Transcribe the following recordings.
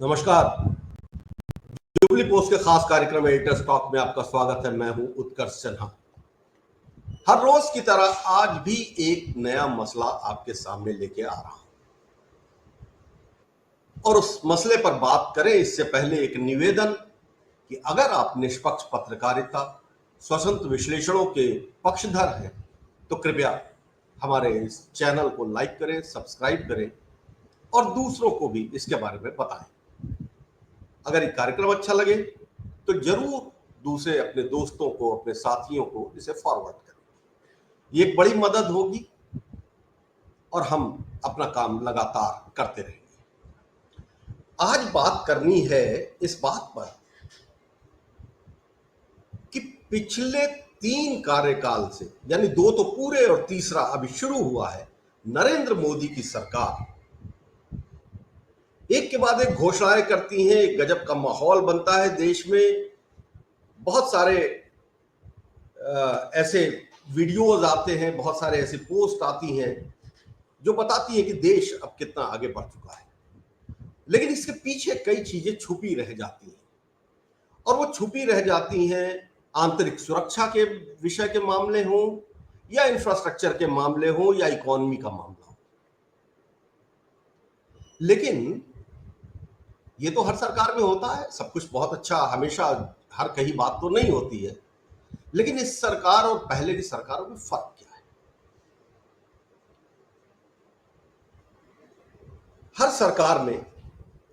नमस्कार। Jubilee post के खास कार्यक्रम एडिटर्स टॉक में आपका स्वागत है। मैं हूं उत्कर्ष सिन्हा। हर रोज की तरह आज भी एक नया मसला आपके सामने लेके आ रहा हूं और उस मसले पर बात करें इससे पहले एक निवेदन कि अगर आप निष्पक्ष पत्रकारिता, स्वतंत्र विश्लेषणों के पक्षधर हैं तो कृपया हमारे इस चैनल को लाइक करें, सब्सक्राइब करें और दूसरों को भी इसके बारे में बताएं। अगर ये कार्यक्रम अच्छा लगे तो जरूर दूसरे अपने दोस्तों को, अपने साथियों को इसे फॉरवर्ड करें। ये एक बड़ी मदद होगी और हम अपना काम लगातार करते रहेंगे। आज बात करनी है इस बात पर कि पिछले 3 कार्यकाल से, यानी 2 तो पूरे और तीसरा अभी शुरू हुआ है, नरेंद्र मोदी की सरकार एक के बाद एक घोषणाएं करती हैं। एक गजब का माहौल बनता है देश में। बहुत सारे ऐसे वीडियोस आते हैं, बहुत सारे ऐसे पोस्ट आती हैं जो बताती हैं कि देश अब कितना आगे बढ़ चुका है, लेकिन इसके पीछे कई चीजें छुपी रह जाती हैं और वो छुपी रह जाती हैं। आंतरिक सुरक्षा के विषय के मामले हों या इंफ्रास्ट्रक्चर के मामले हों या इकोनॉमी का मामला हो। लेकिन ये तो हर सरकार में होता है। सब कुछ बहुत अच्छा, हमेशा हर कहीं बात तो नहीं होती है, लेकिन इस सरकार और पहले की सरकारों में फर्क क्या है? हर सरकार में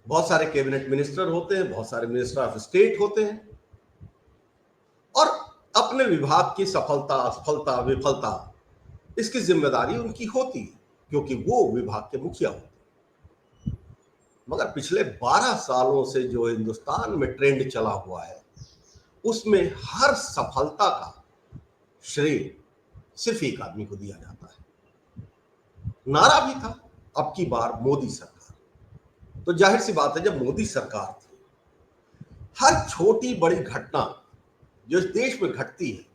बहुत सारे कैबिनेट मिनिस्टर होते हैं, बहुत सारे मिनिस्टर ऑफ स्टेट होते हैं और अपने विभाग की सफलता, असफलता, विफलता, इसकी जिम्मेदारी उनकी होती है क्योंकि वो विभाग के मुखिया होते हैं। मगर पिछले 12 सालों से जो हिंदुस्तान में ट्रेंड चला हुआ है, उसमें हर सफलता का श्रेय सिर्फ एक आदमी को दिया जाता है। नारा भी था, अब की बार मोदी सरकार। तो जाहिर सी बात है, जब मोदी सरकार थी, हर छोटी बड़ी घटना जो इस देश में घटती है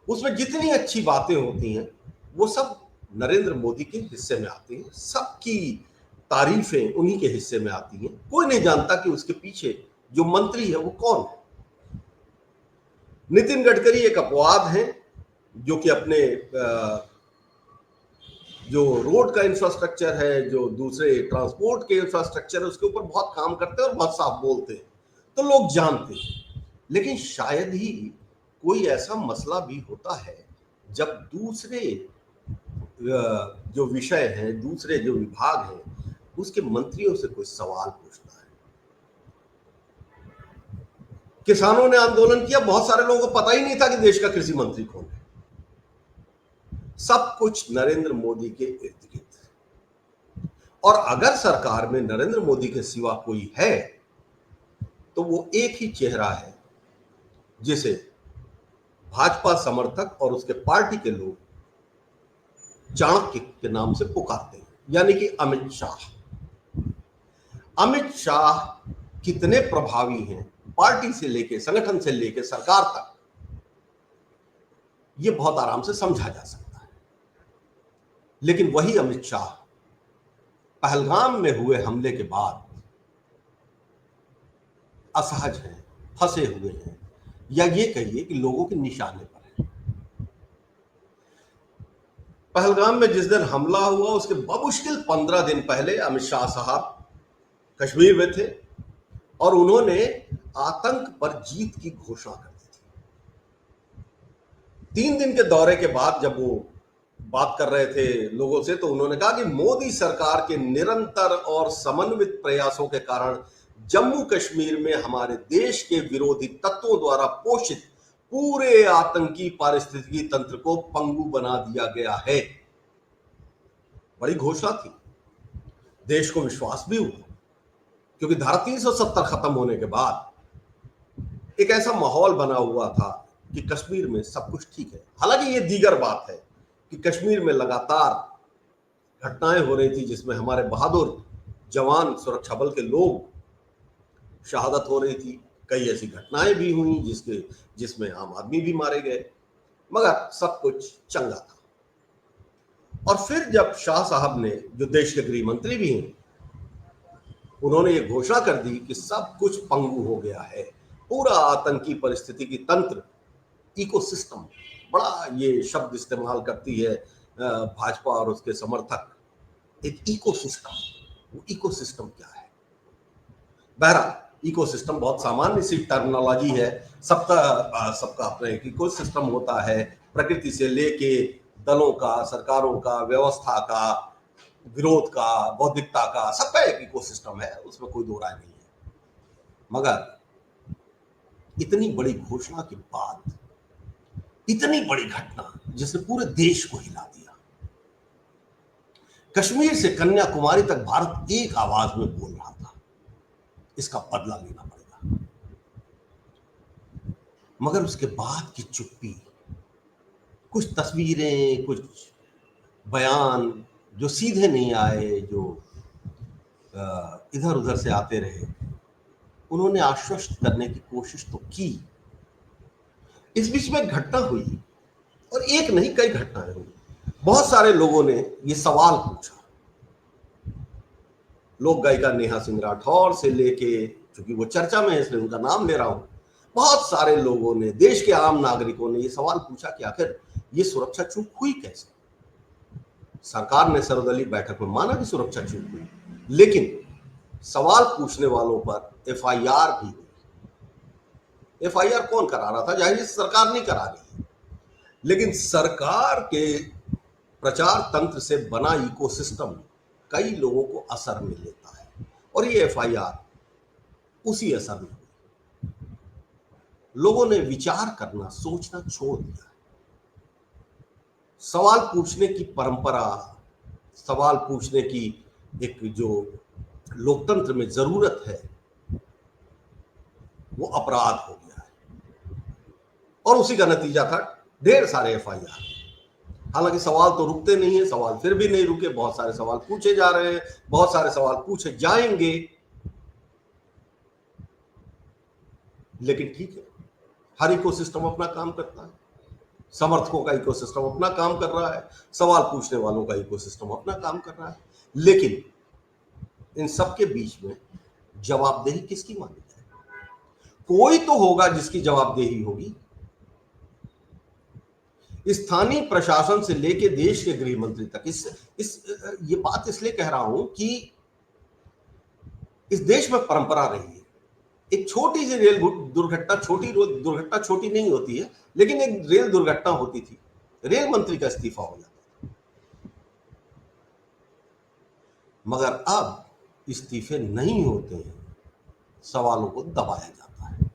उसमें जितनी अच्छी बातें होती हैं वो सब नरेंद्र मोदी के हिस्से में आती हैं। सबकी तारीफें उन्हीं के हिस्से में आती हैं। कोई नहीं जानता कि उसके पीछे जो मंत्री है वो कौन है। नितिन गडकरी एक अपवाद है जो कि अपने जो रोड का इंफ्रास्ट्रक्चर है, जो दूसरे ट्रांसपोर्ट के इंफ्रास्ट्रक्चर है, उसके ऊपर बहुत काम करते हैं और बहुत साफ बोलते हैं, तो लोग जानते हैं। लेकिन शायद ही कोई ऐसा मसला भी होता है जब दूसरे जो विषय हैं, दूसरे जो विभाग हैं, उसके मंत्रियों से कोई सवाल पूछता है। किसानों ने आंदोलन किया, बहुत सारे लोगों को पता ही नहीं था कि देश का कृषि मंत्री कौन है। सब कुछ नरेंद्र मोदी के इर्द गिर्द। और अगर सरकार में नरेंद्र मोदी के सिवा कोई है तो वो एक ही चेहरा है जिसे भाजपा समर्थक और उसके पार्टी के लोग चाणक्य के नाम से पुकारते हैं, यानी कि अमित शाह। अमित शाह कितने प्रभावी हैं पार्टी से लेके, संगठन से लेके सरकार तक, ये बहुत आराम से समझा जा सकता है। लेकिन वही अमित शाह पहलगाम में हुए हमले के बाद असहज हैं, फंसे हुए हैं, या ये कहिए कि लोगों के निशाने पर हैं। पहलगाम में जिस दिन हमला हुआ उसके बमुश्किल 15 दिन पहले अमित शाह साहब कश्मीर में थे और उन्होंने आतंक पर जीत की घोषणा कर दी थी। 3 दिन के दौरे के बाद जब वो बात कर रहे थे लोगों से, तो उन्होंने कहा कि मोदी सरकार के निरंतर और समन्वित प्रयासों के कारण जम्मू कश्मीर में हमारे देश के विरोधी तत्वों द्वारा पोषित पूरे आतंकी पारिस्थितिकी तंत्र को पंगु बना दिया गया है। बड़ी घोषणा थी, देश को विश्वास भी हुआ, क्योंकि धारा 370 खत्म होने के बाद एक ऐसा माहौल बना हुआ था कि कश्मीर में सब कुछ ठीक है। हालांकि ये दीगर बात है कि कश्मीर में लगातार घटनाएं हो रही थी जिसमें हमारे बहादुर जवान, सुरक्षा बल के लोग शहादत हो रही थी। कई ऐसी घटनाएं भी हुई जिसमें आम आदमी भी मारे गए, मगर सब कुछ चंगा था। और फिर जब शाह साहब ने, जो देश के गृह मंत्री भी हैं, उन्होंने ये घोषणा कर दी कि सब कुछ पंगु हो गया है, पूरा आतंकी परिस्थिति की तंत्र, इकोसिस्टम, बड़ा ये शब्द इस्तेमाल करती है भाजपा और उसके समर्थक, एक इकोसिस्टम। वो इकोसिस्टम क्या है? बहरहाल इकोसिस्टम बहुत सामान्य सी टर्मिनोलॉजी है, सबका अपना एक इकोसिस्टम होता है, प्रकृति से लेके दलों का, सरकारों का, व्यवस्था का, विरोध का, बौद्धिकता का, सबका एक इकोसिस्टम है, उसमें कोई दो राय नहीं है। मगर इतनी बड़ी घोषणा के बाद इतनी बड़ी घटना जिसने पूरे देश को हिला दिया, कश्मीर से कन्याकुमारी तक भारत एक आवाज में बोल रहा था, इसका बदला लेना पड़ेगा। मगर उसके बाद की चुप्पी, कुछ तस्वीरें, कुछ बयान जो सीधे नहीं आए, जो इधर उधर से आते रहे, उन्होंने आश्वस्त करने की कोशिश तो की। इस बीच में घटना हुई, और एक नहीं कई घटनाएं हुई। बहुत सारे लोगों ने ये सवाल पूछा, लोक गायिका नेहा सिंह राठौर से लेके, क्योंकि वो चर्चा में है इसलिए उनका नाम ले रहा हूं, बहुत सारे लोगों ने, देश के आम नागरिकों ने ये सवाल पूछा कि आखिर ये सुरक्षा चूक हुई कैसे? सरकार ने सर्वदलीय बैठक में माना कि सुरक्षा चूक हुई, लेकिन सवाल पूछने वालों पर एफआईआर भी हुई। एफआईआर कौन करा रहा था? जाहिर सरकार नहीं करा रही, लेकिन सरकार के प्रचार तंत्र से बना इकोसिस्टम कई लोगों को असर में लेता है, और ये एफआईआर उसी असर में हुई। लोगों ने विचार करना, सोचना छोड़ दिया। सवाल पूछने की परंपरा, सवाल पूछने की एक जो लोकतंत्र में जरूरत है, वो अपराध हो गया है, और उसी का नतीजा था ढेर सारे एफआईआर। हालांकि सवाल तो रुकते नहीं है, सवाल फिर भी नहीं रुके, बहुत सारे सवाल पूछे जा रहे हैं, बहुत सारे सवाल पूछे जाएंगे। लेकिन ठीक है, हर इकोसिस्टम अपना काम करता है, समर्थकों का इकोसिस्टम अपना काम कर रहा है, सवाल पूछने वालों का इकोसिस्टम अपना काम कर रहा है, लेकिन इन सबके बीच में जवाबदेही किसकी मानी जाए? कोई तो होगा जिसकी जवाबदेही होगी। स्थानीय प्रशासन से लेकर देश के गृह मंत्री तक, ये बात इसलिए कह रहा हूं कि इस देश में परंपरा रही है, एक छोटी सी रेल दुर्घटना, छोटी नहीं होती है, लेकिन एक रेल दुर्घटना होती थी, रेल मंत्री का इस्तीफा हो जाता था। मगर अब इस्तीफे नहीं होते हैं, सवालों को दबाया जाता है।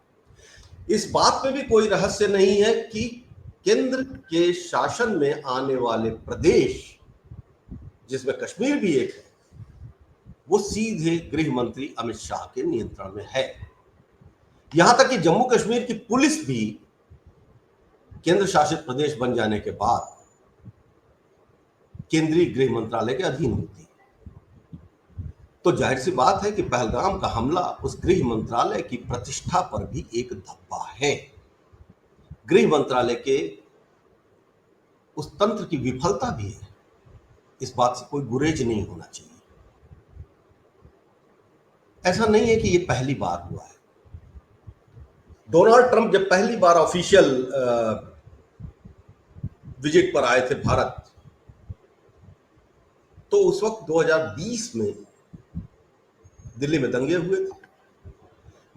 इस बात में भी कोई रहस्य नहीं है कि केंद्र के शासन में आने वाले प्रदेश, जिसमें कश्मीर भी एक है, वो सीधे गृह मंत्री अमित शाह के नियंत्रण में है। यहां तक कि जम्मू कश्मीर की पुलिस भी केंद्र शासित प्रदेश बन जाने के बाद केंद्रीय गृह मंत्रालय के अधीन होती है। तो जाहिर सी बात है कि पहलगाम का हमला उस गृह मंत्रालय की प्रतिष्ठा पर भी एक धब्बा है। गृह मंत्रालय के उस तंत्र की विफलता भी है, इस बात से कोई गुरेज नहीं होना चाहिए। ऐसा नहीं है कि ये पहली बार हुआ है। डोनाल्ड ट्रंप जब पहली बार ऑफिशियल विजिट पर आए थे भारत, तो उस वक्त 2020 में दिल्ली में दंगे हुए थे,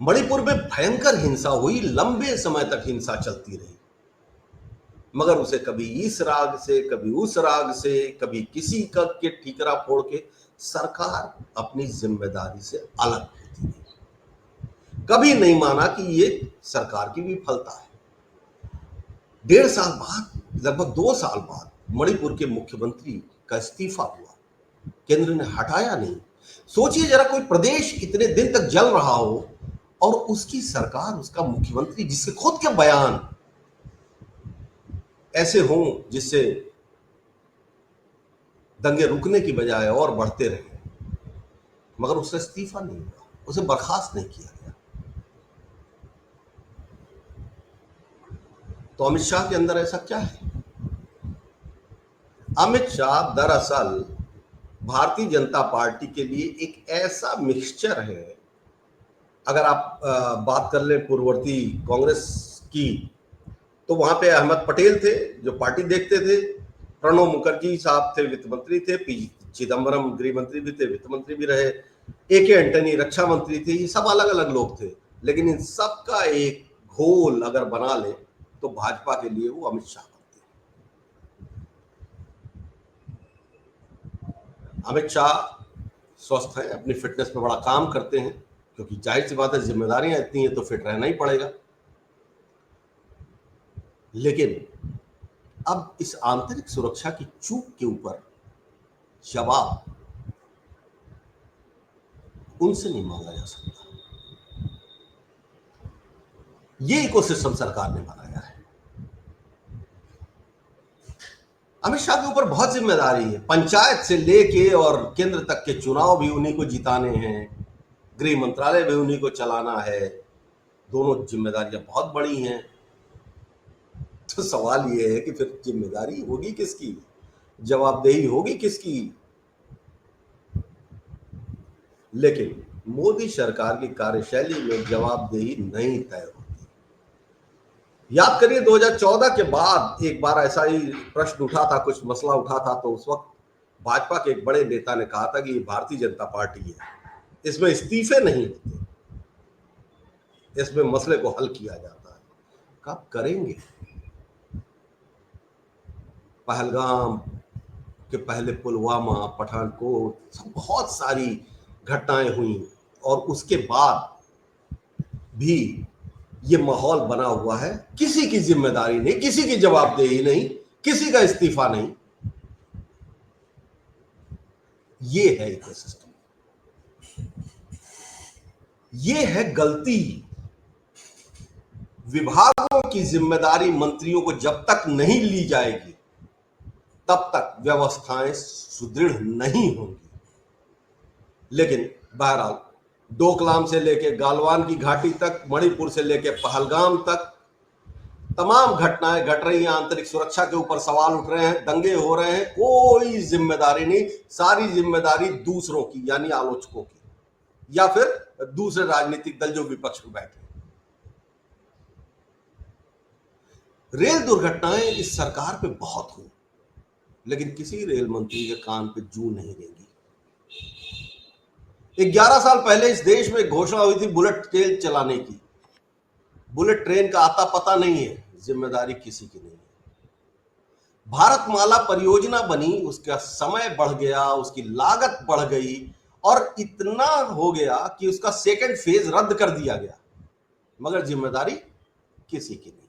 मणिपुर में भयंकर हिंसा हुई, लंबे समय तक हिंसा चलती रही, मगर उसे कभी इस राग से, कभी उस राग से, कभी किसी का के ठीकरा फोड़ के सरकार अपनी जिम्मेदारी से अलग होती है। कभी नहीं माना कि ये सरकार की विफलता है। 1.5 साल बाद, लगभग 2 साल बाद मणिपुर के मुख्यमंत्री का इस्तीफा हुआ, केंद्र ने हटाया नहीं। सोचिए जरा, कोई प्रदेश इतने दिन तक जल रहा हो और उसकी सरकार, उसका मुख्यमंत्री, जिसके खुद के बयान ऐसे हों जिससे दंगे रुकने की बजाय और बढ़ते रहे, मगर उससे इस्तीफा नहीं हुआ, उसे बर्खास्त नहीं किया गया। तो अमित शाह के अंदर ऐसा क्या है? अमित शाह दरअसल भारतीय जनता पार्टी के लिए एक ऐसा मिक्सचर है। अगर आप बात कर लें पूर्ववर्ती कांग्रेस की, तो वहां पे अहमद पटेल थे जो पार्टी देखते थे, प्रणब मुखर्जी साहब थे, वित्त मंत्री थे, पी चिदम्बरम गृह मंत्री भी थे, वित्त मंत्री भी रहे, ए के एंटनी रक्षा मंत्री थे। ये सब अलग अलग लोग थे, लेकिन इन सब का एक घोल अगर बना ले तो भाजपा के लिए वो अमित शाह बनते हैं। अमित शाह स्वस्थ हैं, अपनी फिटनेस पे बड़ा काम करते हैं, क्योंकि जाहिर सी बात है जिम्मेदारियां इतनी है तो फिट रहना ही पड़ेगा। लेकिन अब इस आंतरिक सुरक्षा की चूक के ऊपर जवाब उनसे नहीं मांगा जा सकता। ये इकोसिस्टम सरकार ने बनाया है। अमित शाह के ऊपर बहुत जिम्मेदारी है, पंचायत से लेके और केंद्र तक के चुनाव भी उन्हीं को जिताने हैं, गृह मंत्रालय भी उन्हीं को चलाना है। दोनों जिम्मेदारियां बहुत बड़ी हैं। तो सवाल यह है कि फिर जिम्मेदारी होगी किसकी, जवाबदेही होगी किसकी? लेकिन मोदी सरकार की कार्यशैली में जवाबदेही नहीं तय होती। याद करिए 2014 के बाद एक बार ऐसा ही प्रश्न उठा था, कुछ मसला उठा था, तो उस वक्त भाजपा के एक बड़े नेता ने कहा था कि ये भारतीय जनता पार्टी है, इसमें इस्तीफे नहीं होते, इसमें मसले को हल किया जाता है। कब करेंगे? पहलगाम के पहले पुलवामा, पठानकोट, सब बहुत सारी घटनाएं हुई, और उसके बाद भी ये माहौल बना हुआ है। किसी की जिम्मेदारी नहीं, किसी की जवाबदेही नहीं, किसी का इस्तीफा नहीं। ये है इकोसिस्टम, ये है गलती। विभागों की जिम्मेदारी मंत्रियों को जब तक नहीं ली जाएगी तब तक व्यवस्थाएं सुदृढ़ नहीं होंगी। लेकिन बहरहाल डोकलाम से लेकर गालवान की घाटी तक, मणिपुर से लेकर पहलगाम तक तमाम घटनाएं घट रही हैं। आंतरिक सुरक्षा के ऊपर सवाल उठ रहे हैं, दंगे हो रहे हैं, कोई जिम्मेदारी नहीं। सारी जिम्मेदारी दूसरों की, यानी आलोचकों की, या फिर दूसरे राजनीतिक दल जो विपक्ष में बैठे। रेल दुर्घटनाएं इस सरकार पे बहुत हुई, लेकिन किसी रेल मंत्री के कान पे जू नहीं रेंगी। 11 साल पहले इस देश में घोषणा हुई थी बुलेट ट्रेन चलाने की। बुलेट ट्रेन का आता पता नहीं है, जिम्मेदारी किसी की नहीं है। भारतमाला परियोजना बनी, उसका समय बढ़ गया, उसकी लागत बढ़ गई, और इतना हो गया कि उसका सेकंड फेज रद्द कर दिया गया, मगर जिम्मेदारी किसी की नहीं।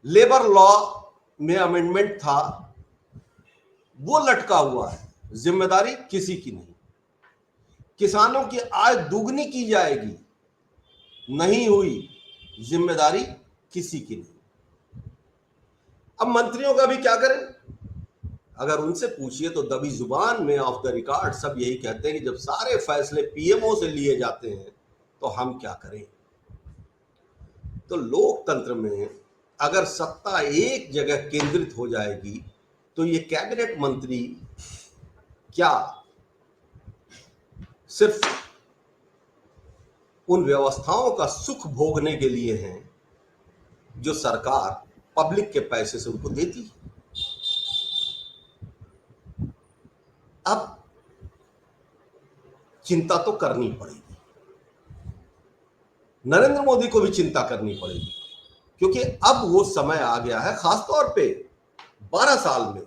लेबर लॉ में अमेंडमेंट था, वो लटका हुआ है, जिम्मेदारी किसी की नहीं। किसानों की आय दुगनी की जाएगी, नहीं हुई, जिम्मेदारी किसी की नहीं। अब मंत्रियों का भी क्या करें? अगर उनसे पूछिए तो दबी जुबान में ऑफ द रिकॉर्ड सब यही कहते हैं कि जब सारे फैसले पीएमओ से लिए जाते हैं तो हम क्या करें। तो लोकतंत्र में अगर सत्ता एक जगह केंद्रित हो जाएगी तो ये कैबिनेट मंत्री क्या सिर्फ उन व्यवस्थाओं का सुख भोगने के लिए हैं जो सरकार पब्लिक के पैसे से उनको देती है। अब चिंता तो करनी पड़ेगी, नरेंद्र मोदी को भी चिंता करनी पड़ेगी, क्योंकि अब वो समय आ गया है, खासतौर पे 12 साल में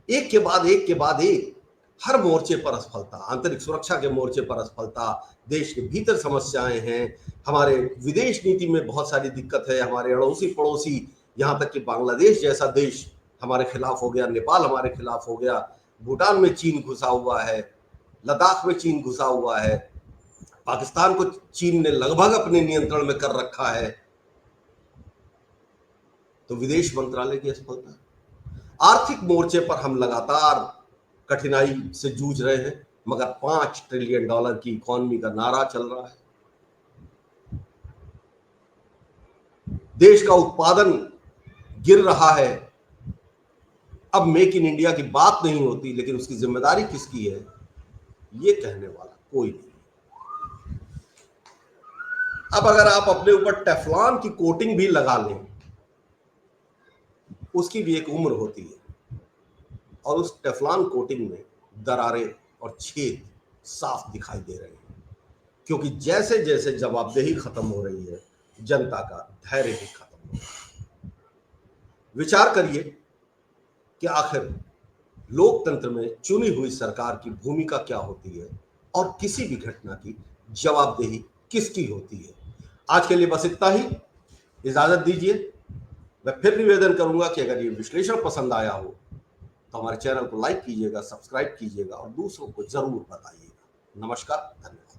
एक के बाद एक के बाद एक हर मोर्चे पर असफलता, आंतरिक सुरक्षा के मोर्चे पर असफलता, देश के भीतर समस्याएं हैं, हमारे विदेश नीति में बहुत सारी दिक्कत है, हमारे अड़ोसी पड़ोसी, यहां तक कि बांग्लादेश जैसा देश हमारे खिलाफ हो गया, नेपाल हमारे खिलाफ हो गया, भूटान में चीन घुसा हुआ है, लद्दाख में चीन घुसा हुआ है, पाकिस्तान को चीन ने लगभग अपने नियंत्रण में कर रखा है। तो विदेश मंत्रालय की असफलता, आर्थिक मोर्चे पर हम लगातार कठिनाई से जूझ रहे हैं, मगर $5 ट्रिलियन की इकोनॉमी का नारा चल रहा है। देश का उत्पादन गिर रहा है, अब मेक इन इंडिया की बात नहीं होती, लेकिन उसकी जिम्मेदारी किसकी है ये कहने वाला कोई नहीं। अब अगर आप अपने ऊपर टेफ्लॉन की कोटिंग भी लगा लें, उसकी भी एक उम्र होती है, और उस टेफ्लॉन कोटिंग में दरारें और छेद साफ दिखाई दे रहे हैं, क्योंकि जैसे जैसे जवाबदेही खत्म हो रही है, जनता का धैर्य भी खत्म हो रहा है। विचार करिए कि आखिर लोकतंत्र में चुनी हुई सरकार की भूमिका क्या होती है और किसी भी घटना की जवाबदेही किसकी होती है। आज के लिए बस इतना ही, इजाजत दीजिए। मैं फिर निवेदन करूंगा कि अगर ये विश्लेषण पसंद आया हो तो हमारे चैनल को लाइक कीजिएगा, सब्सक्राइब कीजिएगा और दूसरों को जरूर बताइएगा। नमस्कार, धन्यवाद।